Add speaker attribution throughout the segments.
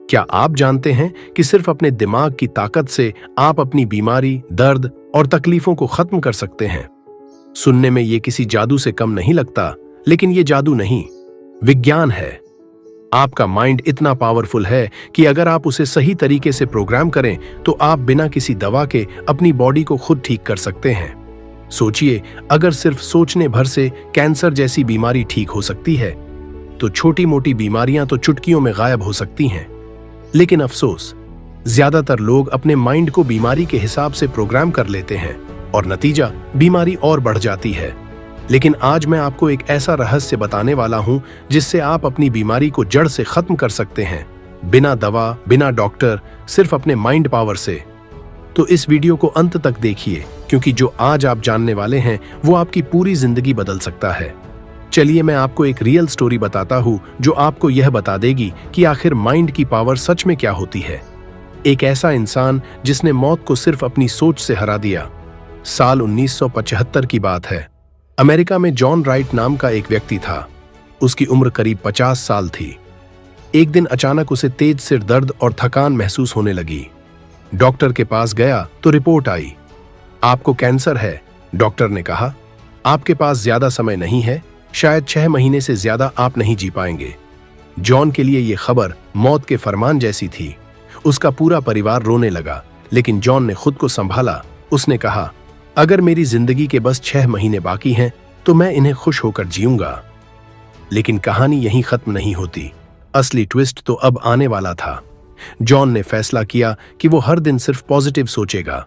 Speaker 1: क्या आप जानते हैं कि सिर्फ अपने दिमाग की ताकत से आप अपनी बीमारी, दर्द और तकलीफों को खत्म कर सकते हैं? सुनने में ये किसी जादू से कम नहीं लगता, लेकिन ये जादू नहीं, विज्ञान है। आपका माइंड इतना पावरफुल है कि अगर आप उसे सही तरीके से प्रोग्राम करें तो आप बिना किसी दवा के अपनी बॉडी को खुद ठीक कर सकते हैं। सोचिए, अगर सिर्फ सोचने भर से कैंसर जैसी बीमारी ठीक हो सकती है, तो छोटी मोटी बीमारियां तो चुटकियों में गायब हो सकती हैं। लेकिन अफसोस, ज्यादातर लोग अपने माइंड को बीमारी के हिसाब से प्रोग्राम कर लेते हैं और नतीजा बीमारी और बढ़ जाती है। लेकिन आज मैं आपको एक ऐसा रहस्य बताने वाला हूं जिससे आप अपनी बीमारी को जड़ से खत्म कर सकते हैं, बिना दवा, बिना डॉक्टर, सिर्फ अपने माइंड पावर से। तो इस वीडियो को अंत तक देखिए, क्योंकि जो आज आप जानने वाले हैं वो आपकी पूरी जिंदगी बदल सकता है। चलिए मैं आपको एक रियल स्टोरी बताता हूं जो आपको यह बता देगी कि आखिर माइंड की पावर सच में क्या होती है। एक ऐसा इंसान जिसने मौत को सिर्फ अपनी सोच से हरा दिया। साल 1975 की बात है। अमेरिका में जॉन राइट नाम का एक व्यक्ति था। उसकी उम्र करीब 50 साल थी। एक दिन अचानक उसे तेज सिर दर्द और थकान महसूस होने लगी। डॉक्टर के पास गया तो रिपोर्ट आई, आपको कैंसर है। डॉक्टर ने कहा, आपके पास ज्यादा समय नहीं है, शायद 6 महीने से ज्यादा आप नहीं जी पाएंगे। जॉन के लिए यह खबर मौत के फरमान जैसी थी। उसका पूरा परिवार रोने लगा, लेकिन जॉन ने खुद को संभाला। उसने कहा, अगर मेरी जिंदगी के बस 6 महीने बाकी हैं तो मैं इन्हें खुश होकर जीऊंगा। लेकिन कहानी यहीं खत्म नहीं होती। असली ट्विस्ट तो अब आने वाला था। जॉन ने फैसला किया कि वो हर दिन सिर्फ पॉजिटिव सोचेगा।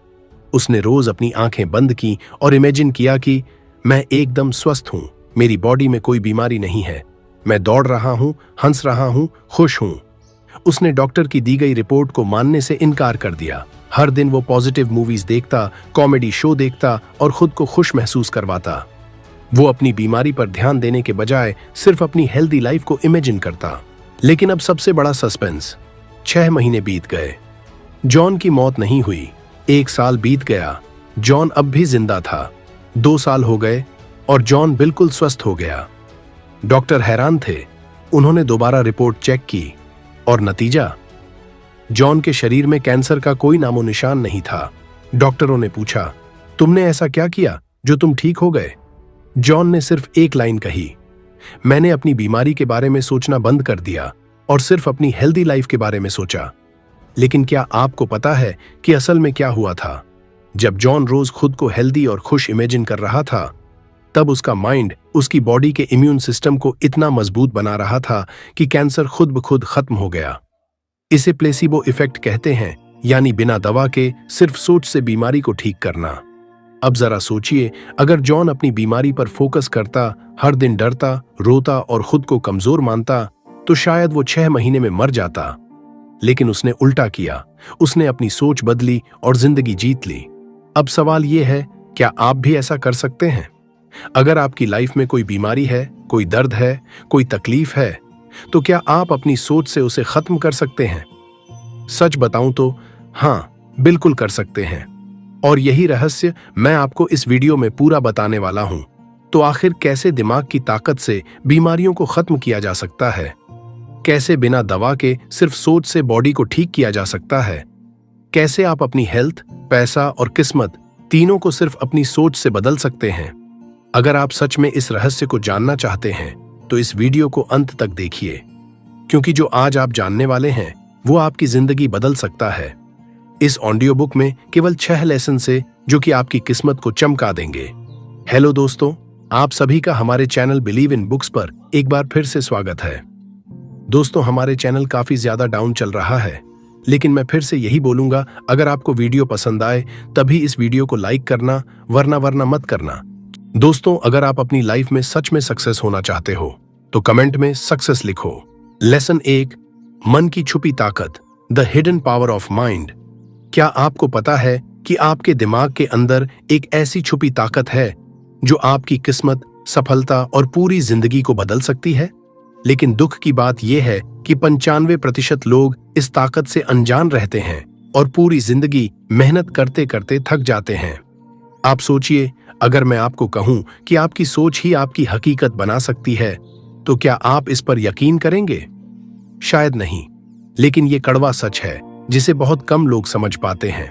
Speaker 1: उसने रोज अपनी आंखें बंद की और इमेजिन किया कि मैं एकदम स्वस्थ हूं, मेरी बॉडी में कोई बीमारी नहीं है, मैं दौड़ रहा हूं, हंस रहा हूं, खुश हूं। उसने डॉक्टर की दी गई रिपोर्ट को मानने से इनकार कर दिया। हर दिन वो पॉजिटिव मूवीज देखता, कॉमेडी शो देखता और खुद को खुश महसूस करवाता। वो अपनी बीमारी पर ध्यान देने के बजाय सिर्फ अपनी हेल्दी लाइफ को इमेजिन करता। लेकिन अब सबसे बड़ा सस्पेंस। 6 महीने बीत गए, जॉन की मौत नहीं हुई। 1 साल बीत गया, जॉन अब भी जिंदा था। 2 साल हो गए और जॉन बिल्कुल स्वस्थ हो गया। डॉक्टर हैरान थे। उन्होंने दोबारा रिपोर्ट चेक की और नतीजा, जॉन के शरीर में कैंसर का कोई नामो निशान नहीं था। डॉक्टरों ने पूछा, तुमने ऐसा क्या किया जो तुम ठीक हो गए? जॉन ने सिर्फ एक लाइन कही, मैंने अपनी बीमारी के बारे में सोचना बंद कर दिया और सिर्फ अपनी हेल्दी लाइफ के बारे में सोचा। लेकिन क्या आपको पता है कि असल में क्या हुआ था? जब जॉन रोज खुद को हेल्दी और खुश इमेजिन कर रहा था, तब उसका माइंड उसकी बॉडी के इम्यून सिस्टम को इतना मजबूत बना रहा था कि कैंसर खुद ब खुद खत्म हो गया। इसे प्लेसिबो इफेक्ट कहते हैं, यानी बिना दवा के सिर्फ सोच से बीमारी को ठीक करना। अब जरा सोचिए, अगर जॉन अपनी बीमारी पर फोकस करता, हर दिन डरता, रोता और खुद को कमजोर मानता, तो शायद वो 6 महीने में मर जाता। लेकिन उसने उल्टा किया। उसने अपनी सोच बदली और जिंदगी जीत ली। अब सवाल यह है, क्या आप भी ऐसा कर सकते हैं? अगर आपकी लाइफ में कोई बीमारी है, कोई दर्द है, कोई तकलीफ है, तो क्या आप अपनी सोच से उसे खत्म कर सकते हैं? सच बताऊं तो हाँ, बिल्कुल कर सकते हैं। और यही रहस्य मैं आपको इस वीडियो में पूरा बताने वाला हूं। तो आखिर कैसे दिमाग की ताकत से बीमारियों को खत्म किया जा सकता है? कैसे बिना दवा के सिर्फ सोच से बॉडी को ठीक किया जा सकता है? कैसे आप अपनी हेल्थ, पैसा और किस्मत तीनों को सिर्फ अपनी सोच से बदल सकते हैं? अगर आप सच में इस रहस्य को जानना चाहते हैं तो इस वीडियो को अंत तक देखिए, क्योंकि जो आज आप जानने वाले हैं वो आपकी जिंदगी बदल सकता है। इस ऑडियो बुक में केवल 6 लेसन से जो कि आपकी किस्मत को चमका देंगे। हेलो दोस्तों, आप सभी का हमारे चैनल बिलीव इन बुक्स पर एक बार फिर से स्वागत है। दोस्तों, हमारे चैनल काफी ज्यादा डाउन चल रहा है, लेकिन मैं फिर से यही बोलूंगा, अगर आपको वीडियो पसंद आए तभी इस वीडियो को लाइक करना, वरना मत करना। दोस्तों, अगर आप अपनी लाइफ में सच में सक्सेस होना चाहते हो तो कमेंट में सक्सेस लिखो। लेसन 1, मन की छुपी ताकत, the hidden power of mind. क्या आपको पता है कि आपके दिमाग के अंदर एक ऐसी छुपी ताकत है जो आपकी किस्मत, सफलता और पूरी जिंदगी को बदल सकती है? लेकिन दुख की बात यह है कि 95% लोग इस ताकत से अनजान रहते हैं और पूरी जिंदगी मेहनत करते करते थक जाते हैं। आप सोचिए, अगर मैं आपको कहूं कि आपकी सोच ही आपकी हकीकत बना सकती है, तो क्या आप इस पर यकीन करेंगे? शायद नहीं। लेकिन ये कड़वा सच है जिसे बहुत कम लोग समझ पाते हैं।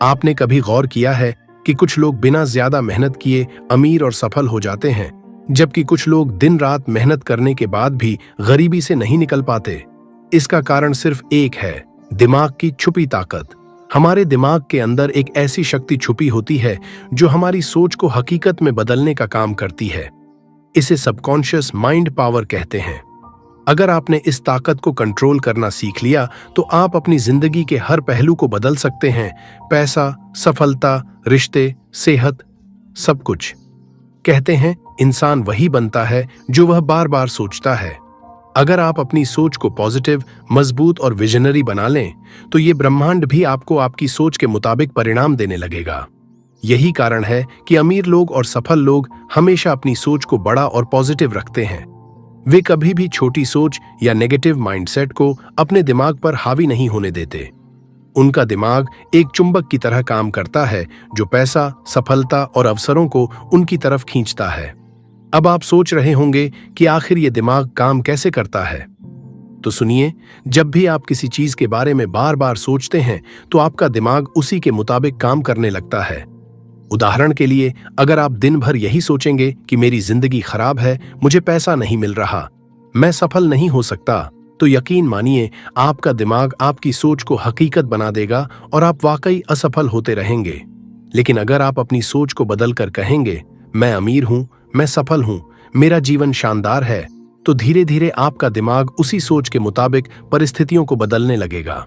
Speaker 1: आपने कभी गौर किया है कि कुछ लोग बिना ज्यादा मेहनत किए अमीर और सफल हो जाते हैं, जबकि कुछ लोग दिन रात मेहनत करने के बाद भी गरीबी से नहीं निकल पाते? इसका कारण सिर्फ एक है, दिमाग की छुपी ताकत। हमारे दिमाग के अंदर एक ऐसी शक्ति छुपी होती है जो हमारी सोच को हकीकत में बदलने का काम करती है। इसे सबकॉन्शियस माइंड पावर कहते हैं। अगर आपने इस ताकत को कंट्रोल करना सीख लिया तो आप अपनी जिंदगी के हर पहलू को बदल सकते हैं। पैसा, सफलता, रिश्ते, सेहत, सब कुछ। कहते हैं इंसान वही बनता है जो वह बार बार सोचता है। अगर आप अपनी सोच को पॉजिटिव, मजबूत और विजनरी बना लें तो ये ब्रह्मांड भी आपको आपकी सोच के मुताबिक परिणाम देने लगेगा। यही कारण है कि अमीर लोग और सफल लोग हमेशा अपनी सोच को बड़ा और पॉजिटिव रखते हैं। वे कभी भी छोटी सोच या नेगेटिव माइंडसेट को अपने दिमाग पर हावी नहीं होने देते। उनका दिमाग एक चुंबक की तरह काम करता है जो पैसा, सफलता और अवसरों को उनकी तरफ खींचता है। अब आप सोच रहे होंगे कि आखिर ये दिमाग काम कैसे करता है? तो सुनिए, जब भी आप किसी चीज के बारे में बार बार सोचते हैं तो आपका दिमाग उसी के मुताबिक काम करने लगता है। उदाहरण के लिए, अगर आप दिन भर यही सोचेंगे कि मेरी जिंदगी खराब है, मुझे पैसा नहीं मिल रहा, मैं सफल नहीं हो सकता, तो यकीन मानिए आपका दिमाग आपकी सोच को हकीकत बना देगा और आप वाकई असफल होते रहेंगे। लेकिन अगर आप अपनी सोच को बदलकर कहेंगे, मैं अमीर हूं, मैं सफल हूं, मेरा जीवन शानदार है, तो धीरे धीरे आपका दिमाग उसी सोच के मुताबिक परिस्थितियों को बदलने लगेगा।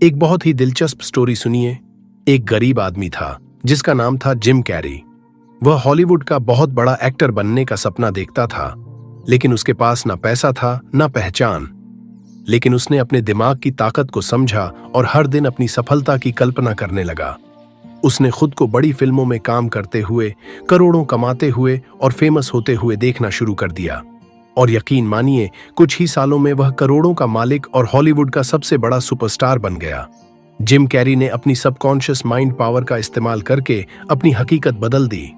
Speaker 1: एक बहुत ही दिलचस्प स्टोरी सुनिए। एक गरीब आदमी था जिसका नाम था जिम कैरी। वह हॉलीवुड का बहुत बड़ा एक्टर बनने का सपना देखता था, लेकिन उसके पास ना पैसा था ना पहचान। लेकिन उसने अपने दिमाग की ताकत को समझा और हर दिन अपनी सफलता की कल्पना करने लगा। उसने खुद को बड़ी फिल्मों में काम करते हुए, करोड़ों कमाते हुए और फेमस होते हुए देखना शुरू कर दिया। और यकीन मानिए, कुछ ही सालों में वह करोड़ों का मालिक और हॉलीवुड का सबसे बड़ा सुपरस्टार बन गया। जिम कैरी ने अपनी सबकॉन्शियस माइंड पावर का इस्तेमाल करके अपनी हकीकत बदल दी।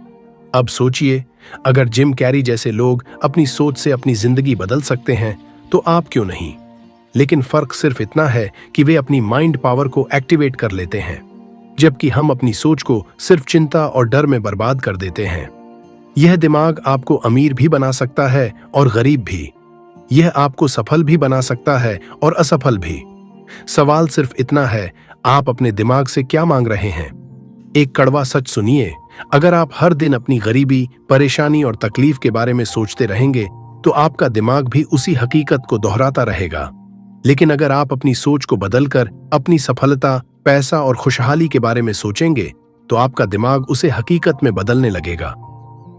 Speaker 1: अब सोचिए, अगर जिम कैरी जैसे लोग अपनी सोच से अपनी जिंदगी बदल सकते हैं तो आप क्यों नहीं? लेकिन फर्क सिर्फ इतना है कि वे अपनी माइंड पावर को एक्टिवेट कर लेते हैं, जबकि हम अपनी सोच को सिर्फ चिंता और डर में बर्बाद कर देते हैं। यह दिमाग आपको अमीर भी बना सकता है और गरीब भी। यह आपको सफल भी बना सकता है और असफल भी। सवाल सिर्फ इतना है, आप अपने दिमाग से क्या मांग रहे हैं? एक कड़वा सच सुनिए, अगर आप हर दिन अपनी गरीबी, परेशानी और तकलीफ के बारे में सोचते रहेंगे तो आपका दिमाग भी उसी हकीकत को दोहराता रहेगा। लेकिन अगर आप अपनी सोच को बदलकर अपनी सफलता, पैसा और खुशहाली के बारे में सोचेंगे तो आपका दिमाग उसे हकीकत में बदलने लगेगा।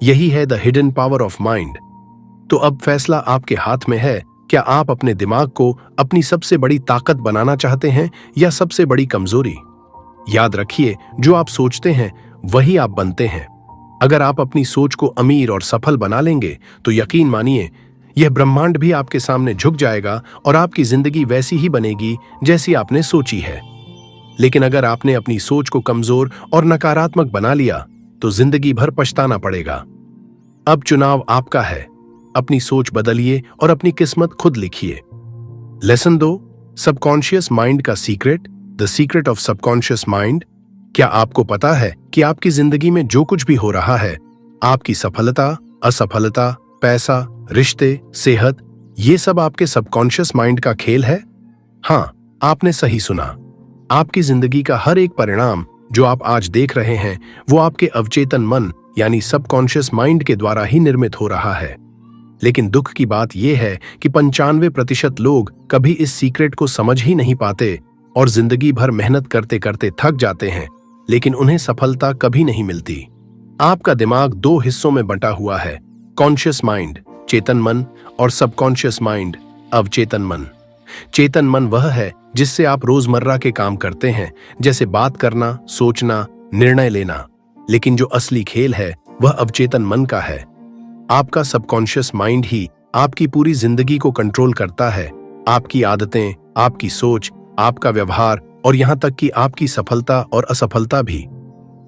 Speaker 1: यही है the hidden power of mind. तो अब फैसला आपके हाथ में है, क्या आप अपने दिमाग को अपनी सबसे बड़ी ताकत बनाना चाहते हैं या सबसे बड़ी कमजोरी? याद रखिए, जो आप सोचते हैं वही आप बनते हैं। अगर आप अपनी सोच को अमीर और सफल बना लेंगे तो यकीन मानिए यह ब्रह्मांड भी आपके सामने झुक जाएगा और आपकी जिंदगी वैसी ही बनेगी जैसी आपने सोची है। लेकिन अगर आपने अपनी सोच को कमजोर और नकारात्मक बना लिया तो जिंदगी भर पछताना पड़ेगा। अब चुनाव आपका है, अपनी सोच बदलिए और अपनी किस्मत खुद लिखिए। लेसन 2, सबकॉन्शियस माइंड का secret, the secret of subconscious mind. क्या आपको पता है कि आपकी जिंदगी में जो कुछ भी हो रहा है, आपकी सफलता, असफलता, पैसा, रिश्ते, सेहत, ये सब आपके सबकॉन्शियस माइंड का खेल है? हाँ, आपने सही सुना। आपकी जिंदगी का हर एक परिणाम जो आप आज देख रहे हैं वो आपके अवचेतन मन यानी सबकॉन्शियस माइंड के द्वारा ही निर्मित हो रहा है। लेकिन दुख की बात यह है कि 95% लोग कभी इस सीक्रेट को समझ ही नहीं पाते और जिंदगी भर मेहनत करते करते थक जाते हैं, लेकिन उन्हें सफलता कभी नहीं मिलती। आपका दिमाग 2 हिस्सों में बंटा हुआ है, कॉन्शियस माइंड, चेतन मन, और सबकॉन्शियस माइंड, अवचेतन मन। चेतन मन वह है जिससे आप रोजमर्रा के काम करते हैं, जैसे बात करना, सोचना, निर्णय लेना। लेकिन जो असली खेल है वह अवचेतन मन का है। आपका सबकॉन्शियस माइंड ही आपकी पूरी जिंदगी को कंट्रोल करता है, आपकी आदतें, आपकी सोच, आपका व्यवहार और यहां तक कि आपकी सफलता और असफलता भी।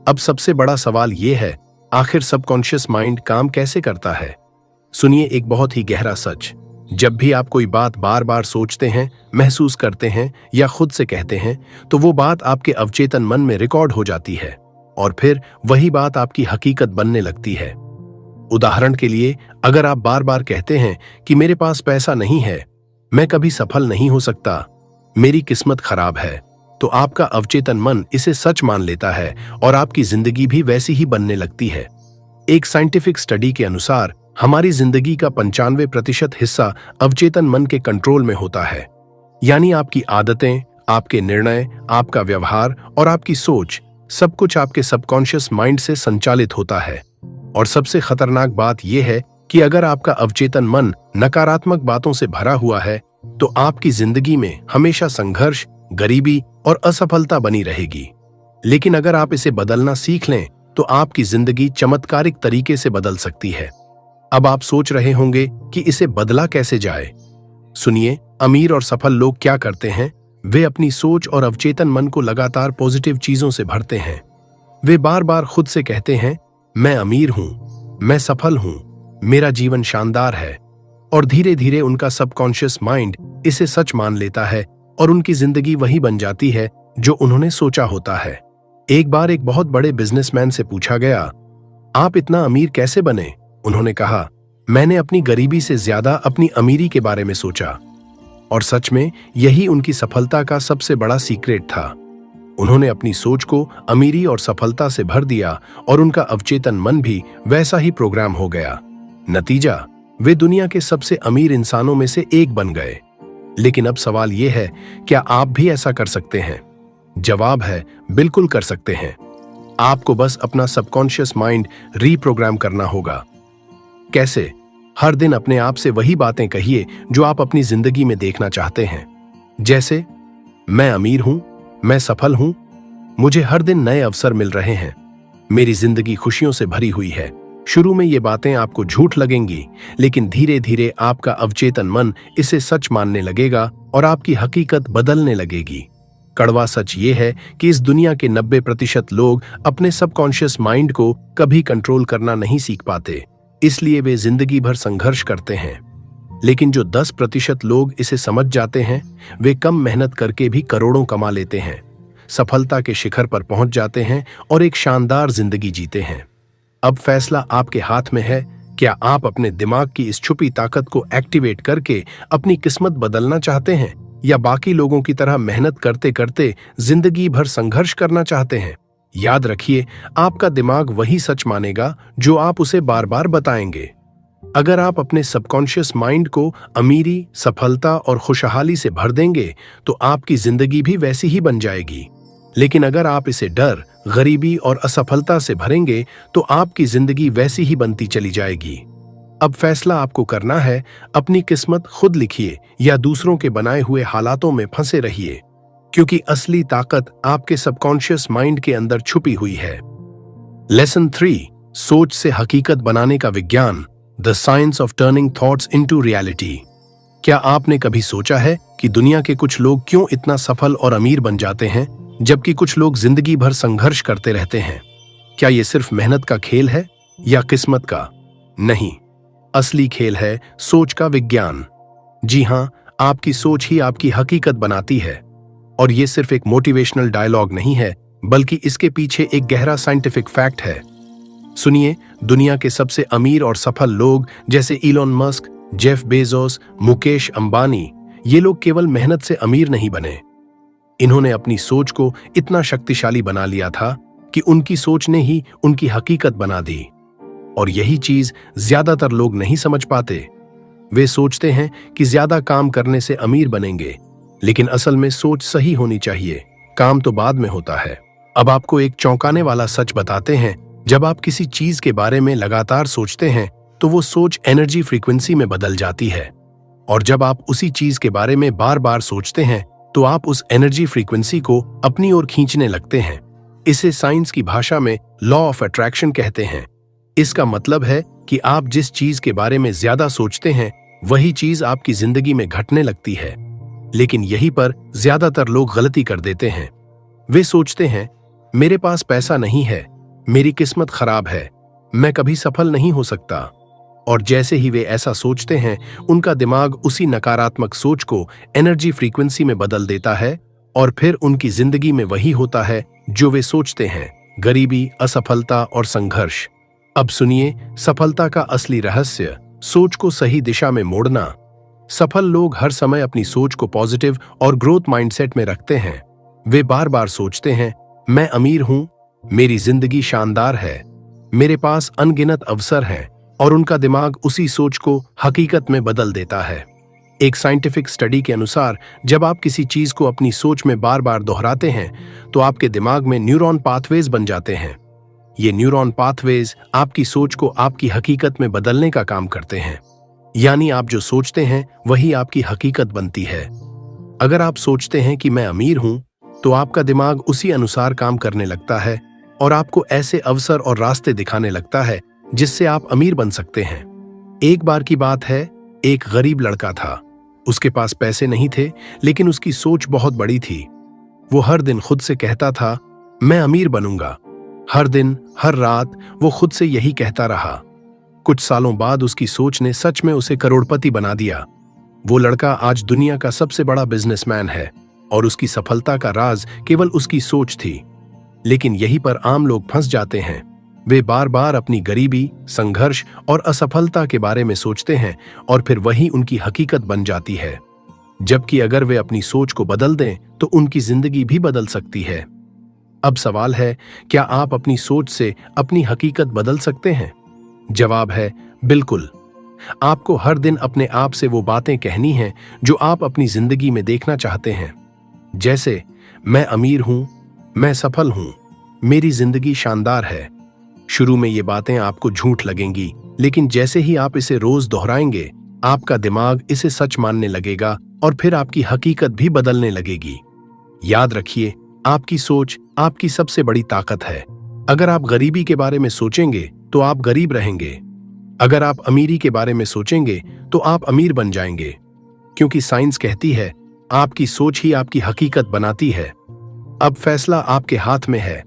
Speaker 1: अब सबसे बड़ा सवाल यह है, आखिर सबकॉन्शियस माइंड काम कैसे करता है? सुनिए एक बहुत ही गहरा सच। जब भी आप कोई बात बार बार सोचते हैं, महसूस करते हैं या खुद से कहते हैं, तो वो बात आपके अवचेतन मन में रिकॉर्ड हो जाती है और फिर वही बात आपकी हकीकत बनने लगती है। उदाहरण के लिए, अगर आप बार बार कहते हैं कि मेरे पास पैसा नहीं है, मैं कभी सफल नहीं हो सकता, मेरी किस्मत खराब है, तो आपका अवचेतन मन इसे सच मान लेता है और आपकी जिंदगी भी वैसी ही बनने लगती है। एक साइंटिफिक स्टडी के अनुसार हमारी जिंदगी का 95% हिस्सा अवचेतन मन के कंट्रोल में होता है। यानी आपकी आदतें, आपके निर्णय, आपका व्यवहार और आपकी सोच, सब कुछ आपके सबकॉन्शियस माइंड से संचालित होता है। और सबसे खतरनाक बात यह है कि अगर आपका अवचेतन मन नकारात्मक बातों से भरा हुआ है, तो आपकी जिंदगी में हमेशा संघर्ष, गरीबी और असफलता बनी रहेगी। लेकिन अगर आप इसे बदलना सीख लें, तो आपकी जिंदगी चमत्कारिक तरीके से बदल सकती है। अब आप सोच रहे होंगे कि इसे बदला कैसे जाए। सुनिए, अमीर और सफल लोग क्या करते हैं। वे अपनी सोच और अवचेतन मन को लगातार पॉजिटिव चीजों से भरते हैं। वे बार बार खुद से कहते हैं, मैं अमीर हूं, मैं सफल हूं, मेरा जीवन शानदार है। और धीरे धीरे उनका सबकॉन्शियस माइंड इसे सच मान लेता है और उनकी जिंदगी वही बन जाती है जो उन्होंने सोचा होता है। एक बार एक बहुत बड़े बिजनेसमैन से पूछा गया, आप इतना अमीर कैसे बने? उन्होंने कहा, मैंने अपनी गरीबी से ज्यादा अपनी अमीरी के बारे में सोचा। और सच में यही उनकी सफलता का सबसे बड़ा सीक्रेट था। उन्होंने अपनी सोच को अमीरी और सफलता से भर दिया और उनका अवचेतन मन भी वैसा ही प्रोग्राम हो गया। नतीजा, वे दुनिया के सबसे अमीर इंसानों में से एक बन गए। लेकिन अब सवाल यह है, क्या आप भी ऐसा कर सकते हैं? जवाब है, बिल्कुल कर सकते हैं। आपको बस अपना सबकॉन्शियस माइंड रीप्रोग्राम करना होगा। कैसे? हर दिन अपने आप से वही बातें कहिए जो आप अपनी जिंदगी में देखना चाहते हैं। जैसे, मैं अमीर हूं, मैं सफल हूं, मुझे हर दिन नए अवसर मिल रहे हैं, मेरी जिंदगी खुशियों से भरी हुई है। शुरू में ये बातें आपको झूठ लगेंगी, लेकिन धीरे धीरे आपका अवचेतन मन इसे सच मानने लगेगा और आपकी हकीकत बदलने लगेगी। कड़वा सच ये है कि इस दुनिया के 90% लोग अपने सबकॉन्शियस माइंड को कभी कंट्रोल करना नहीं सीख पाते, इसलिए वे जिंदगी भर संघर्ष करते हैं। लेकिन जो 10% लोग इसे समझ जाते हैं, वे कम मेहनत करके भी करोड़ों कमा लेते हैं, सफलता के शिखर पर पहुंच जाते हैं और एक शानदार जिंदगी जीते हैं। अब फैसला आपके हाथ में है। क्या आप अपने दिमाग की इस छुपी ताकत को एक्टिवेट करके अपनी किस्मत बदलना चाहते हैं, या बाकी लोगों की तरह मेहनत करते करते जिंदगी भर संघर्ष करना चाहते हैं? याद रखिए, आपका दिमाग वही सच मानेगा जो आप उसे बार बार बताएंगे। अगर आप अपने सबकॉन्शियस माइंड को अमीरी, सफलता और खुशहाली से भर देंगे, तो आपकी जिंदगी भी वैसी ही बन जाएगी। लेकिन अगर आप इसे डर, गरीबी और असफलता से भरेंगे, तो आपकी जिंदगी वैसी ही बनती चली जाएगी। अब फैसला आपको करना है। अपनी किस्मत खुद लिखिए या दूसरों के बनाए हुए हालातों में फंसे रहिए, क्योंकि असली ताकत आपके सबकॉन्शियस माइंड के अंदर छुपी हुई है। लेसन 3, सोच से हकीकत बनाने का विज्ञान, the science of turning thoughts into reality. क्या आपने कभी सोचा है कि दुनिया के कुछ लोग क्यों इतना सफल और अमीर बन जाते हैं, जबकि कुछ लोग जिंदगी भर संघर्ष करते रहते हैं? क्या यह सिर्फ मेहनत का खेल है या किस्मत का? नहीं, असली खेल है सोच का विज्ञान। जी हां, आपकी सोच ही आपकी हकीकत बनाती है। और यह सिर्फ एक मोटिवेशनल डायलॉग नहीं है, बल्कि इसके पीछे एक गहरा साइंटिफिक फैक्ट है। सुनिए, दुनिया के सबसे अमीर और सफल लोग जैसे Elon Musk, Jeff Bezos, Mukesh Ambani, ये लोग केवल मेहनत से अमीर नहीं बने। इन्होंने अपनी सोच को इतना शक्तिशाली बना लिया था कि उनकी सोच ने ही उनकी हकीकत बना दी। और यही चीज ज्यादातर लोग नहीं समझ पाते। वे सोचते हैं कि ज्यादा काम करने से अमीर बनेंगे, लेकिन असल में सोच सही होनी चाहिए, काम तो बाद में होता है। अब आपको एक चौंकाने वाला सच बताते हैं। जब आप किसी चीज के बारे में लगातार सोचते हैं, तो वो सोच एनर्जी फ्रीक्वेंसी में बदल जाती है। और जब आप उसी चीज के बारे में बार बार सोचते हैं, तो आप उस एनर्जी फ्रीक्वेंसी को अपनी ओर खींचने लगते हैं। इसे साइंस की भाषा में लॉ ऑफ अट्रैक्शन कहते हैं। इसका मतलब है कि आप जिस चीज के बारे में ज्यादा सोचते हैं, वही चीज आपकी जिंदगी में घटने लगती है। लेकिन यहीं पर ज्यादातर लोग गलती कर देते हैं। वे सोचते हैं, मेरे पास पैसा नहीं है, मेरी किस्मत खराब है, मैं कभी सफल नहीं हो सकता। और जैसे ही वे ऐसा सोचते हैं, उनका दिमाग उसी नकारात्मक सोच को एनर्जी फ्रीक्वेंसी में बदल देता है और फिर उनकी जिंदगी में वही होता है जो वे सोचते हैं, गरीबी, असफलता और संघर्ष। अब सुनिए सफलता का असली रहस्य, सोच को सही दिशा में मोड़ना। सफल लोग हर समय अपनी सोच को पॉजिटिव और ग्रोथ माइंडसेट में रखते हैं। वे बार बार सोचते हैं, मैं अमीर हूं, मेरी जिंदगी शानदार है, मेरे पास अनगिनत अवसर हैं, और उनका दिमाग उसी सोच को हकीकत में बदल देता है। एक साइंटिफिक स्टडी के अनुसार जब आप किसी चीज को अपनी सोच में बार बार दोहराते हैं तो आपके दिमाग में न्यूरॉन पाथवेज बन जाते हैं। ये न्यूरॉन पाथवेज आपकी सोच को आपकी हकीकत में बदलने का काम करते हैं। यानी आप जो सोचते हैं वही आपकी हकीकत बनती है। अगर आप सोचते हैं कि मैं अमीर हूं, तो आपका दिमाग उसी अनुसार काम करने लगता है और आपको ऐसे अवसर और रास्ते दिखाने लगता है जिससे आप अमीर बन सकते हैं। एक बार की बात है, एक गरीब लड़का था। उसके पास पैसे नहीं थे, लेकिन उसकी सोच बहुत बड़ी थी। वो हर दिन खुद से कहता था, मैं अमीर बनूंगा। हर दिन, हर रात वो खुद से यही कहता रहा। कुछ सालों बाद उसकी सोच ने सच में उसे करोड़पति बना दिया। वो लड़का आज दुनिया का सबसे बड़ा बिजनेसमैन है और उसकी सफलता का राज केवल उसकी सोच थी। लेकिन यहीं पर आम लोग फंस जाते हैं। वे बार बार अपनी गरीबी, संघर्ष और असफलता के बारे में सोचते हैं और फिर वही उनकी हकीकत बन जाती है। जबकि अगर वे अपनी सोच को बदल दें तो उनकी जिंदगी भी बदल सकती है। अब सवाल है, क्या आप अपनी सोच से अपनी हकीकत बदल सकते हैं? जवाब है बिल्कुल। आपको हर दिन अपने आप से वो बातें कहनी हैं जो आप अपनी जिंदगी में देखना चाहते हैं। जैसे, मैं अमीर हूं, मैं सफल हूं, मेरी जिंदगी शानदार है। शुरू में ये बातें आपको झूठ लगेंगी, लेकिन जैसे ही आप इसे रोज दोहराएंगे, आपका दिमाग इसे सच मानने लगेगा और फिर आपकी हकीकत भी बदलने लगेगी। याद रखिए, आपकी सोच आपकी सबसे बड़ी ताकत है। अगर आप गरीबी के बारे में सोचेंगे तो आप गरीब रहेंगे। अगर आप अमीरी के बारे में सोचेंगे तो आप अमीर बन जाएंगे, क्योंकि साइंस कहती है आपकी सोच ही आपकी हकीकत बनाती है। अब फैसला आपके हाथ में है।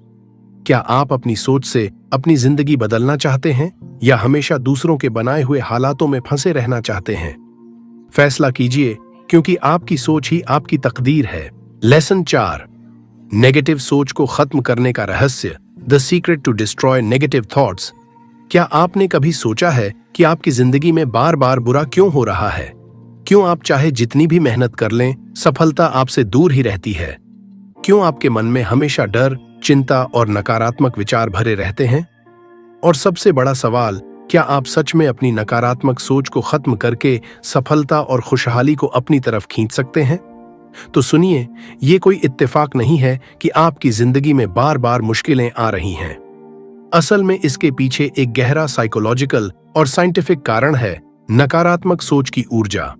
Speaker 1: क्या आप अपनी सोच से अपनी जिंदगी बदलना चाहते हैं या हमेशा दूसरों के बनाए हुए हालातों में फंसे रहना चाहते हैं? फैसला कीजिए, क्योंकि आपकी सोच ही आपकी तकदीर है। लेसन 4, नेगेटिव सोच को खत्म करने का रहस्य, the secret to destroy negative thoughts. क्या आपने कभी सोचा है कि आपकी जिंदगी में बार बार बुरा क्यों हो रहा है? क्यों आप चाहे जितनी भी मेहनत कर लें, सफलता आपसे दूर ही रहती है? क्यों आपके मन में हमेशा डर, चिंता और नकारात्मक विचार भरे रहते हैं? और सबसे बड़ा सवाल, क्या आप सच में अपनी नकारात्मक सोच को खत्म करके सफलता और खुशहाली को अपनी तरफ खींच सकते हैं? तो सुनिए, ये कोई इत्तेफाक नहीं है कि आपकी जिंदगी में बार बार मुश्किलें आ रही हैं। असल में इसके पीछे एक गहरा साइकोलॉजिकल और साइंटिफिक कारण है, नकारात्मक सोच की ऊर्जा।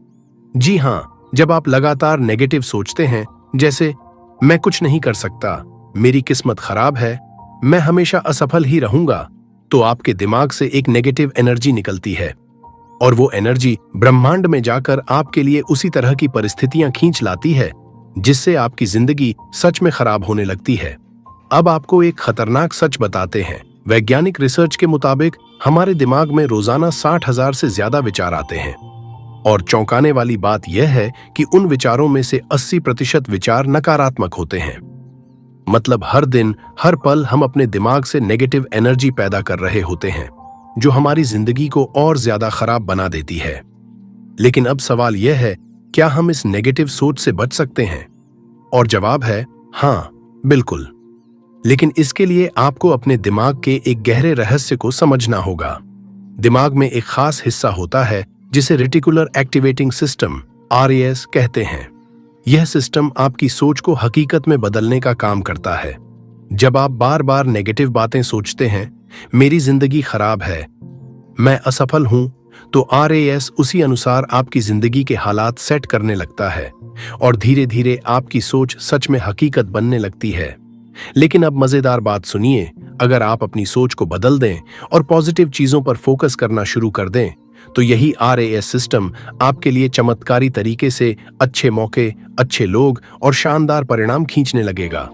Speaker 1: जी हाँ, जब आप लगातार नेगेटिव सोचते हैं, जैसे मैं कुछ नहीं कर सकता, मेरी किस्मत खराब है, मैं हमेशा असफल ही रहूंगा, तो आपके दिमाग से एक नेगेटिव एनर्जी निकलती है और वो एनर्जी ब्रह्मांड में जाकर आपके लिए उसी तरह की परिस्थितियां खींच लाती है जिससे आपकी जिंदगी सच में खराब होने लगती है। अब आपको एक खतरनाक सच बताते हैं। वैज्ञानिक रिसर्च के मुताबिक हमारे दिमाग में रोजाना 60,000 से ज्यादा विचार आते हैं और चौंकाने वाली बात यह है कि उन विचारों में से 80% विचार नकारात्मक होते हैं। मतलब हर दिन, हर पल हम अपने दिमाग से नेगेटिव एनर्जी पैदा कर रहे होते हैं जो हमारी जिंदगी को और ज्यादा खराब बना देती है। लेकिन अब सवाल यह है, क्या हम इस नेगेटिव सोच से बच सकते हैं? और जवाब है हाँ, बिल्कुल। लेकिन इसके लिए आपको अपने दिमाग के एक गहरे रहस्य को समझना होगा। दिमाग में एक खास हिस्सा होता है जिसे रेटिकुलर एक्टिवेटिंग सिस्टम RAS कहते हैं। यह सिस्टम आपकी सोच को हकीकत में बदलने का काम करता है। जब आप बार बार नेगेटिव बातें सोचते हैं, मेरी जिंदगी खराब है, मैं असफल हूं, तो RAS उसी अनुसार आपकी जिंदगी के हालात सेट करने लगता है और धीरे धीरे आपकी सोच सच में हकीकत बनने लगती है। लेकिन अब मजेदार बात सुनिए, अगर आप अपनी सोच को बदल दें और पॉजिटिव चीजों पर फोकस करना शुरू कर दें, तो यही RAS सिस्टम आपके लिए चमत्कारी तरीके से अच्छे मौके, अच्छे लोग और शानदार परिणाम खींचने लगेगा।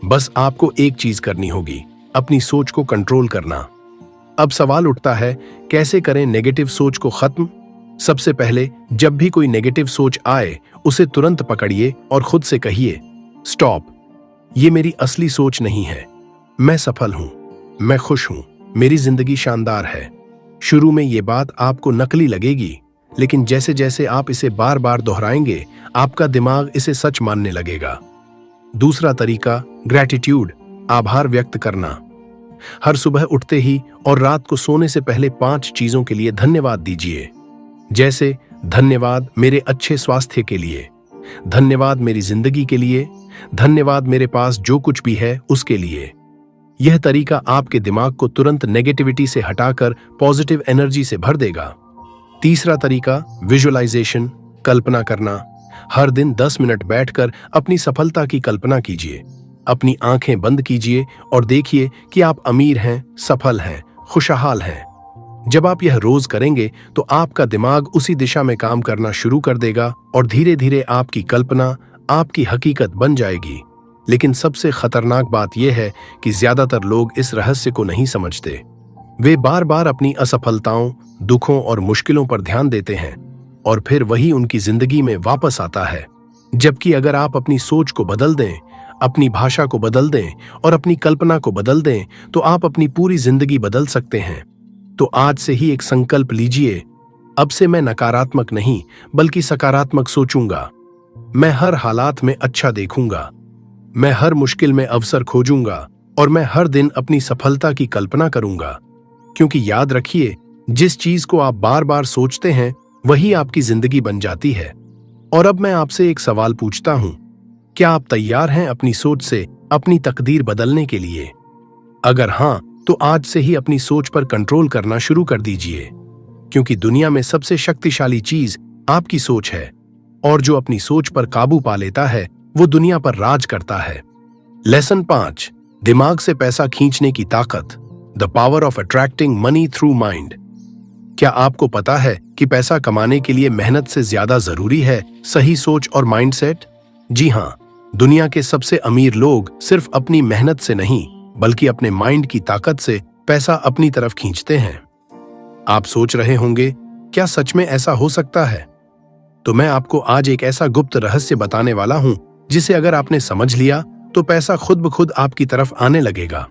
Speaker 1: बस आपको एक चीज करनी होगी, अपनी सोच को कंट्रोल करना। अब सवाल उठता है, कैसे करें नेगेटिव सोच को खत्म? सबसे पहले, जब भी कोई नेगेटिव सोच आए उसे तुरंत पकड़िए और खुद से कहिए, स्टॉप, ये मेरी असली सोच नहीं है। मैं सफल हूं, मैं खुश हूं, मेरी जिंदगी शानदार है। शुरू में ये बात आपको नकली लगेगी, लेकिन जैसे जैसे आप इसे बार बार दोहराएंगे, आपका दिमाग इसे सच मानने लगेगा। दूसरा तरीका, ग्रैटिट्यूड, आभार व्यक्त करना। हर सुबह उठते ही और रात को सोने से पहले 5 चीजों के लिए धन्यवाद दीजिए। जैसे, धन्यवाद मेरे अच्छे स्वास्थ्य के लिए, धन्यवाद मेरी जिंदगी के लिए, धन्यवाद मेरे पास जो कुछ भी है उसके लिए। यह तरीका आपके दिमाग को तुरंत नेगेटिविटी से हटाकर पॉजिटिव एनर्जी से भर देगा। तीसरा तरीका, विजुअलाइजेशन, कल्पना करना। हर दिन 10 मिनट बैठकर अपनी सफलता की कल्पना कीजिए। अपनी आंखें बंद कीजिए और देखिए कि आप अमीर हैं, सफल हैं, खुशहाल हैं। जब आप यह रोज करेंगे तो आपका दिमाग उसी दिशा में काम करना शुरू कर देगा और धीरे धीरे आपकी कल्पना आपकी हकीकत बन जाएगी। लेकिन सबसे खतरनाक बात यह है कि ज्यादातर लोग इस रहस्य को नहीं समझते। वे बार बार अपनी असफलताओं, दुखों और मुश्किलों पर ध्यान देते हैं और फिर वही उनकी जिंदगी में वापस आता है। जबकि अगर आप अपनी सोच को बदल दें, अपनी भाषा को बदल दें और अपनी कल्पना को बदल दें, तो आप अपनी पूरी जिंदगी बदल सकते हैं। तो आज से ही एक संकल्प लीजिए, अब से मैं नकारात्मक नहीं बल्कि सकारात्मक सोचूंगा। मैं हर हालात में अच्छा देखूंगा, मैं हर मुश्किल में अवसर खोजूंगा और मैं हर दिन अपनी सफलता की कल्पना करूंगा। क्योंकि याद रखिए, जिस चीज को आप बार बार सोचते हैं वही आपकी जिंदगी बन जाती है। और अब मैं आपसे एक सवाल पूछता हूं, क्या आप तैयार हैं अपनी सोच से अपनी तकदीर बदलने के लिए? अगर हां, तो आज से ही अपनी सोच पर कंट्रोल करना शुरू कर दीजिए, क्योंकि दुनिया में सबसे शक्तिशाली चीज आपकी सोच है और जो अपनी सोच पर काबू पा लेता है वो दुनिया पर राज करता है। लेसन 5, दिमाग से पैसा खींचने की ताकत, the power of attracting money through mind. क्या आपको पता है कि पैसा कमाने के लिए मेहनत से ज्यादा जरूरी है सही सोच और माइंडसेट? जी हां, दुनिया के सबसे अमीर लोग सिर्फ अपनी मेहनत से नहीं बल्कि अपने माइंड की ताकत से पैसा अपनी तरफ खींचते हैं। आप सोच रहे होंगे, क्या सच में ऐसा हो सकता है? तो मैं आपको आज एक ऐसा गुप्त रहस्य बताने वाला हूं जिसे अगर आपने समझ लिया तो पैसा खुद ब खुद आपकी तरफ आने लगेगा।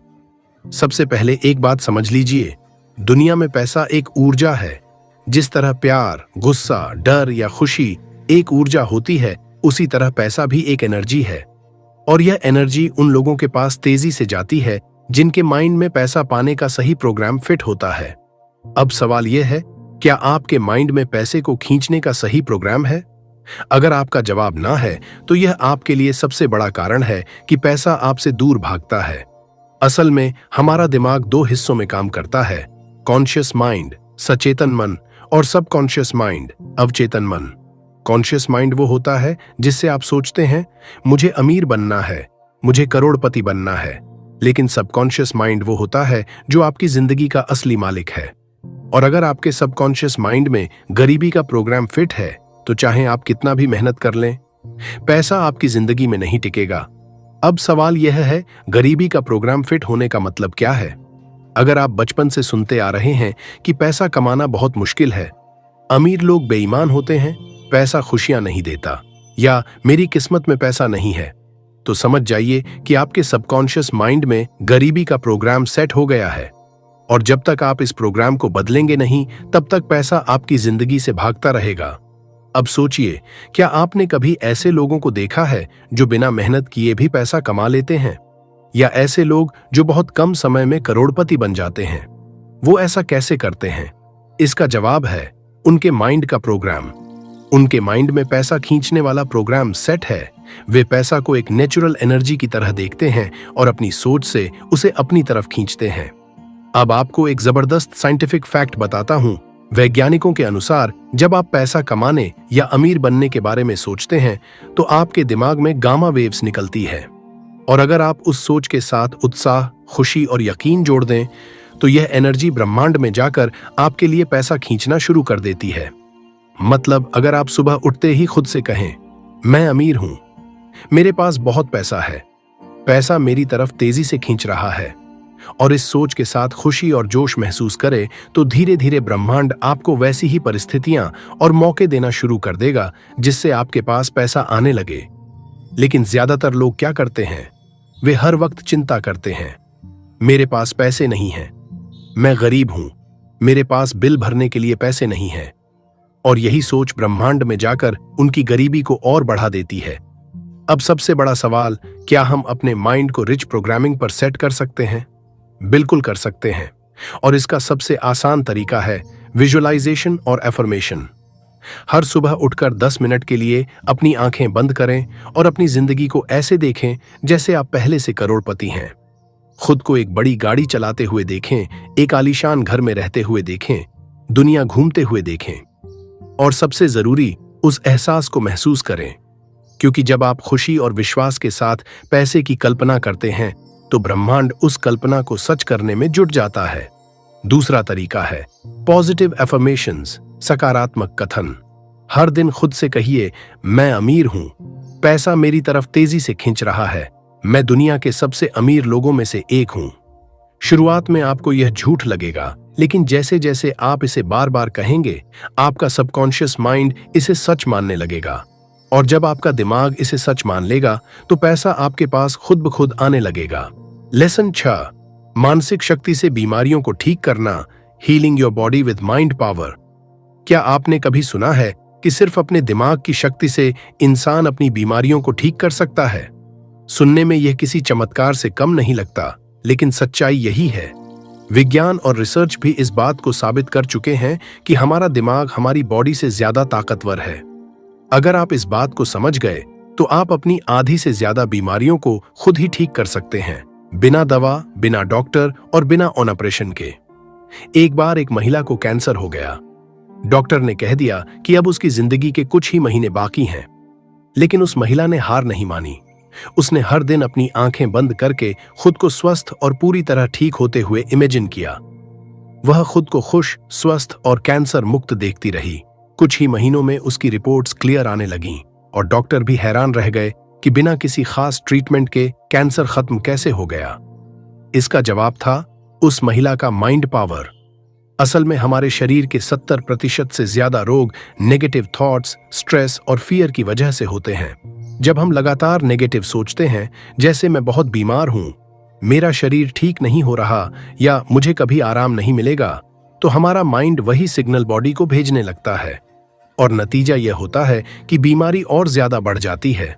Speaker 1: सबसे पहले एक बात समझ लीजिए, दुनिया में पैसा एक ऊर्जा है। जिस तरह प्यार, गुस्सा, डर या खुशी एक ऊर्जा होती है, उसी तरह पैसा भी एक एनर्जी है। और यह एनर्जी उन लोगों के पास तेजी से जाती है जिनके माइंड में पैसा पाने का सही प्रोग्राम फिट होता है। अब सवाल यह है, क्या आपके माइंड में पैसे को खींचने का सही प्रोग्राम है? अगर आपका जवाब ना है तो यह आपके लिए सबसे बड़ा कारण है कि पैसा आपसे दूर भागता है। असल में हमारा दिमाग 2 हिस्सों में काम करता है, कॉन्शियस माइंड, सचेतन मन, और सबकॉन्शियस माइंड, अवचेतन मन। कॉन्शियस माइंड वो होता है जिससे आप सोचते हैं, मुझे अमीर बनना है, मुझे करोड़पति बनना है। लेकिन सबकॉन्शियस माइंड वो होता है जो आपकी जिंदगी का असली मालिक है। और अगर आपके सबकॉन्शियस माइंड में गरीबी का प्रोग्राम फिट है तो चाहे आप कितना भी मेहनत कर लें, पैसा आपकी जिंदगी में नहीं टिकेगा। अब सवाल यह है, गरीबी का प्रोग्राम फिट होने का मतलब क्या है? अगर आप बचपन से सुनते आ रहे हैं कि पैसा कमाना बहुत मुश्किल है, अमीर लोग बेईमान होते हैं, पैसा खुशियां नहीं देता, या मेरी किस्मत में पैसा नहीं है, तो समझ जाइए कि आपके सबकॉन्शियस माइंड में गरीबी का प्रोग्राम सेट हो गया है। और जब तक आप इस प्रोग्राम को बदलेंगे नहीं, तब तक पैसा आपकी जिंदगी से भागता रहेगा। अब सोचिए, क्या आपने कभी ऐसे लोगों को देखा है जो बिना मेहनत किए भी पैसा कमा लेते हैं? या ऐसे लोग जो बहुत कम समय में करोड़पति बन जाते हैं? वो ऐसा कैसे करते हैं? इसका जवाब है उनके माइंड का प्रोग्राम। उनके माइंड में पैसा खींचने वाला प्रोग्राम सेट है। वे पैसा को एक नेचुरल एनर्जी की तरह देखते हैं और अपनी सोच से उसे अपनी तरफ खींचते हैं। अब आपको एक जबरदस्त साइंटिफिक फैक्ट बताता हूं। वैज्ञानिकों के अनुसार जब आप पैसा कमाने या अमीर बनने के बारे में सोचते हैं तो आपके दिमाग में गामा वेव्स निकलती है। और अगर आप उस सोच के साथ उत्साह, खुशी और यकीन जोड़ दें तो यह एनर्जी ब्रह्मांड में जाकर आपके लिए पैसा खींचना शुरू कर देती है। मतलब अगर आप सुबह उठते ही खुद से कहें, मैं अमीर हूं, मेरे पास बहुत पैसा है, पैसा मेरी तरफ तेजी से खींच रहा है, और इस सोच के साथ खुशी और जोश महसूस करें तो धीरे धीरे ब्रह्मांड आपको वैसी ही परिस्थितियां और मौके देना शुरू कर देगा जिससे आपके पास पैसा आने लगे। लेकिन ज्यादातर लोग क्या करते हैं? वे हर वक्त चिंता करते हैं, मेरे पास पैसे नहीं हैं, मैं गरीब हूं, मेरे पास बिल भरने के लिए पैसे नहीं हैं। और यही सोच ब्रह्मांड में जाकर उनकी गरीबी को और बढ़ा देती है। अब सबसे बड़ा सवाल, क्या हम अपने माइंड को रिच प्रोग्रामिंग पर सेट कर सकते हैं? बिल्कुल कर सकते हैं। और इसका सबसे आसान तरीका है विजुअलाइजेशन और एफर्मेशन। हर सुबह उठकर 10 मिनट के लिए अपनी आंखें बंद करें और अपनी जिंदगी को ऐसे देखें जैसे आप पहले से करोड़पति हैं। खुद को एक बड़ी गाड़ी चलाते हुए देखें, एक आलीशान घर में रहते हुए देखें, दुनिया घूमते हुए देखें। और सबसे जरूरी, उस एहसास को महसूस करें, क्योंकि जब आप खुशी और विश्वास के साथ पैसे की कल्पना करते हैं तो ब्रह्मांड उस कल्पना को सच करने में जुट जाता है। दूसरा तरीका है पॉजिटिव एफर्मेशंस, सकारात्मक कथन। हर दिन खुद से कहिए, मैं अमीर हूं, पैसा मेरी तरफ तेजी से खींच रहा है, मैं दुनिया के सबसे अमीर लोगों में से एक हूं। शुरुआत में आपको यह झूठ लगेगा, लेकिन जैसे जैसे आप इसे बार बार कहेंगे, आपका सबकॉन्शियस माइंड इसे सच मानने लगेगा। और जब आपका दिमाग इसे सच मान लेगा तो पैसा आपके पास खुद ब खुद आने लगेगा। लेसन 6, मानसिक शक्ति से बीमारियों को ठीक करना, healing your body with mind power. क्या आपने कभी सुना है कि सिर्फ अपने दिमाग की शक्ति से इंसान अपनी बीमारियों को ठीक कर सकता है? सुनने में यह किसी चमत्कार से कम नहीं लगता, लेकिन सच्चाई यही है। विज्ञान और रिसर्च भी इस बात को साबित कर चुके हैं कि हमारा दिमाग हमारी बॉडी से ज्यादा ताकतवर है। अगर आप इस बात को समझ गए तो आप अपनी आधी से ज्यादा बीमारियों को खुद ही ठीक कर सकते हैं, बिना दवा, बिना डॉक्टर और बिना ऑपरेशन के। एक बार एक महिला को कैंसर हो गया। डॉक्टर ने कह दिया कि अब उसकी जिंदगी के कुछ ही महीने बाकी हैं। लेकिन उस महिला ने हार नहीं मानी। उसने हर दिन अपनी आंखें बंद करके खुद को स्वस्थ और पूरी तरह ठीक होते हुए इमेजिन किया। वह खुद को खुश, स्वस्थ और कैंसर मुक्त देखती रही। कुछ ही महीनों में उसकी रिपोर्ट्स क्लियर आने लगीं और डॉक्टर भी हैरान रह गए कि बिना किसी खास ट्रीटमेंट के कैंसर खत्म कैसे हो गया। इसका जवाब था उस महिला का माइंड पावर। असल में हमारे शरीर के 70% से ज्यादा रोग नेगेटिव थॉट्स, स्ट्रेस और फियर की वजह से होते हैं। जब हम लगातार नेगेटिव सोचते हैं, जैसे मैं बहुत बीमार हूं, मेरा शरीर ठीक नहीं हो रहा या मुझे कभी आराम नहीं मिलेगा, तो हमारा माइंड वही सिग्नल बॉडी को भेजने लगता है और नतीजा यह होता है कि बीमारी और ज्यादा बढ़ जाती है।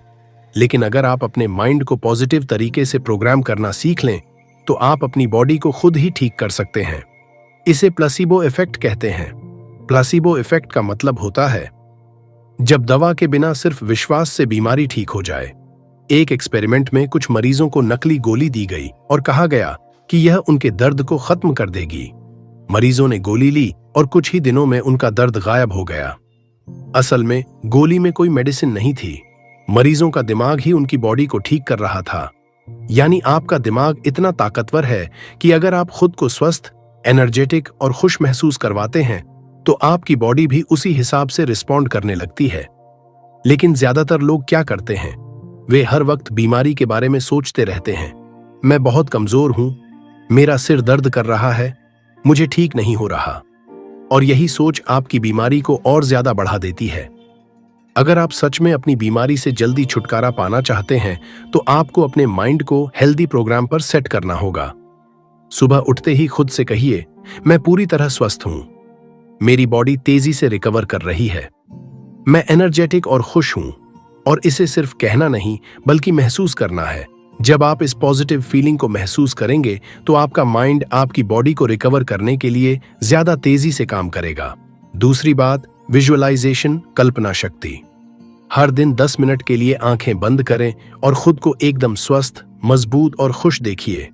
Speaker 1: लेकिन अगर आप अपने माइंड को पॉजिटिव तरीके से प्रोग्राम करना सीख लें तो आप अपनी बॉडी को खुद ही ठीक कर सकते हैं। इसे प्लेसिबो इफेक्ट कहते हैं। प्लेसिबो इफेक्ट का मतलब होता है जब दवा के बिना सिर्फ विश्वास से बीमारी ठीक हो जाए। एक एक्सपेरिमेंट में कुछ मरीजों को नकली गोली दी गई और कहा गया कि यह उनके दर्द को खत्म कर देगी। मरीजों ने गोली ली और कुछ ही दिनों में उनका दर्द गायब हो गया। असल में गोली में कोई मेडिसिन नहीं थी, मरीजों का दिमाग ही उनकी बॉडी को ठीक कर रहा था। यानी आपका दिमाग इतना ताकतवर है कि अगर आप खुद को स्वस्थ, एनर्जेटिक और खुश महसूस करवाते हैं तो आपकी बॉडी भी उसी हिसाब से रिस्पॉन्ड करने लगती है। लेकिन ज्यादातर लोग क्या करते हैं? वे हर वक्त बीमारी के बारे में सोचते रहते हैं। मैं बहुत कमजोर हूं, मेरा सिर दर्द कर रहा है, मुझे ठीक नहीं हो रहा। और यही सोच आपकी बीमारी को और ज्यादा बढ़ा देती है। अगर आप सच में अपनी बीमारी से जल्दी छुटकारा पाना चाहते हैं तो आपको अपने माइंड को हेल्दी प्रोग्राम पर सेट करना होगा। सुबह उठते ही खुद से कहिए, मैं पूरी तरह स्वस्थ हूं, मेरी बॉडी तेजी से रिकवर कर रही है, मैं एनर्जेटिक और खुश हूं। और इसे सिर्फ कहना नहीं बल्कि महसूस करना है। जब आप इस पॉजिटिव फीलिंग को महसूस करेंगे तो आपका माइंड आपकी बॉडी को रिकवर करने के लिए ज्यादा तेजी से काम करेगा। दूसरी बात, विजुअलाइजेशन, कल्पना शक्ति। हर दिन 10 मिनट के लिए आंखें बंद करें और खुद को एकदम स्वस्थ, मजबूत और खुश देखिए।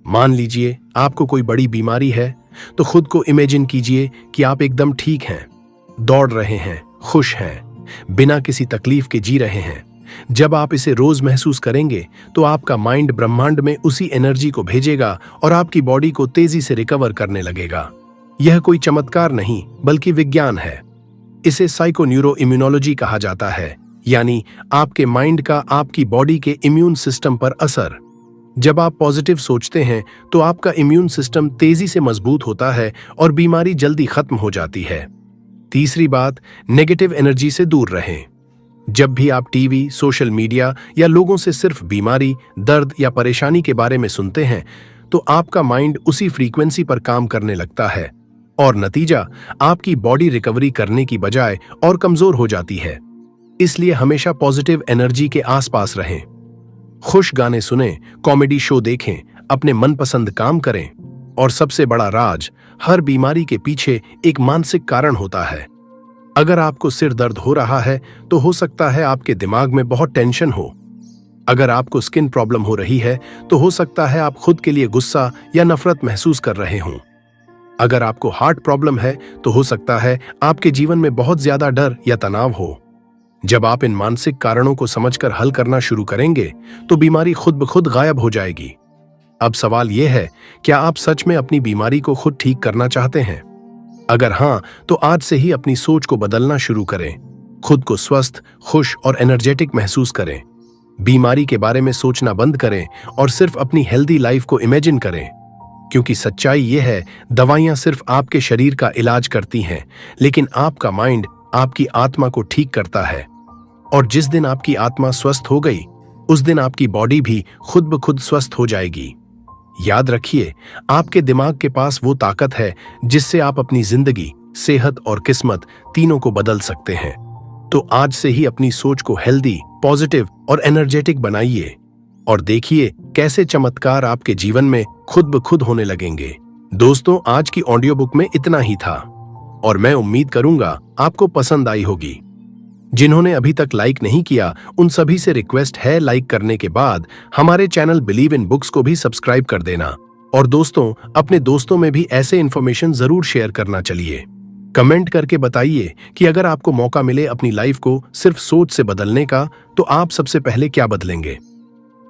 Speaker 1: मान लीजिए आपको कोई बड़ी बीमारी है तो खुद को इमेजिन कीजिए कि आप एकदम ठीक हैं, दौड़ रहे हैं, खुश हैं, बिना किसी तकलीफ के जी रहे हैं। जब आप इसे रोज महसूस करेंगे तो आपका माइंड ब्रह्मांड में उसी एनर्जी को भेजेगा और आपकी बॉडी को तेजी से रिकवर करने लगेगा। यह कोई चमत्कार नहीं बल्कि विज्ञान है। इसे साइकोन्यूरो इम्यूनोलॉजी कहा जाता है, यानी आपके माइंड का आपकी बॉडी के इम्यून सिस्टम पर असर। जब आप पॉजिटिव सोचते हैं तो आपका इम्यून सिस्टम तेजी से मजबूत होता है और बीमारी जल्दी खत्म हो जाती है। तीसरी बात, नेगेटिव एनर्जी से दूर रहें। जब भी आप टीवी, सोशल मीडिया या लोगों से सिर्फ बीमारी, दर्द या परेशानी के बारे में सुनते हैं तो आपका माइंड उसी फ्रीक्वेंसी पर काम करने लगता है और नतीजा आपकी बॉडी रिकवरी करने की बजाय और कमजोर हो जाती है। इसलिए हमेशा पॉजिटिव एनर्जी के आसपास रहें। खुश गाने सुनें, कॉमेडी शो देखें, अपने मनपसंद काम करें। और सबसे बड़ा राज, हर बीमारी के पीछे एक मानसिक कारण होता है। अगर आपको सिर दर्द हो रहा है तो हो सकता है आपके दिमाग में बहुत टेंशन हो। अगर आपको स्किन प्रॉब्लम हो रही है तो हो सकता है आप खुद के लिए गुस्सा या नफरत महसूस कर रहे हों। अगर आपको हार्ट प्रॉब्लम है तो हो सकता है आपके जीवन में बहुत ज्यादा डर या तनाव हो। जब आप इन मानसिक कारणों को समझकर हल करना शुरू करेंगे तो बीमारी खुद ब खुद गायब हो जाएगी। अब सवाल यह है, क्या आप सच में अपनी बीमारी को खुद ठीक करना चाहते हैं? अगर हां, तो आज से ही अपनी सोच को बदलना शुरू करें। खुद को स्वस्थ, खुश और एनर्जेटिक महसूस करें। बीमारी के बारे में सोचना बंद करें और सिर्फ अपनी हेल्दी लाइफ को इमेजिन करें। क्योंकि सच्चाई यह है, दवाइयां सिर्फ आपके शरीर का इलाज करती हैं, लेकिन आपका माइंड आपकी आत्मा को ठीक करता है। और जिस दिन आपकी आत्मा स्वस्थ हो गई, उस दिन आपकी बॉडी भी खुद ब खुद स्वस्थ हो जाएगी। याद रखिए, आपके दिमाग के पास वो ताकत है जिससे आप अपनी जिंदगी, सेहत और किस्मत तीनों को बदल सकते हैं। तो आज से ही अपनी सोच को हेल्दी, पॉजिटिव और एनर्जेटिक बनाइए और देखिए कैसे चमत्कार आपके जीवन में खुद ब खुद होने लगेंगे। दोस्तों, आज की ऑडियो बुक में इतना ही था और मैं उम्मीद करूंगा आपको पसंद आई होगी। जिन्होंने अभी तक लाइक नहीं किया, उन सभी से रिक्वेस्ट है, लाइक करने के बाद हमारे चैनल बिलीव इन बुक्स को भी सब्सक्राइब कर देना। और दोस्तों, अपने दोस्तों में भी ऐसे इन्फॉर्मेशन जरूर शेयर करना। चलिए, कमेंट करके बताइए कि अगर आपको मौका मिले अपनी लाइफ को सिर्फ सोच से बदलने का, तो आप सबसे पहले क्या बदलेंगे।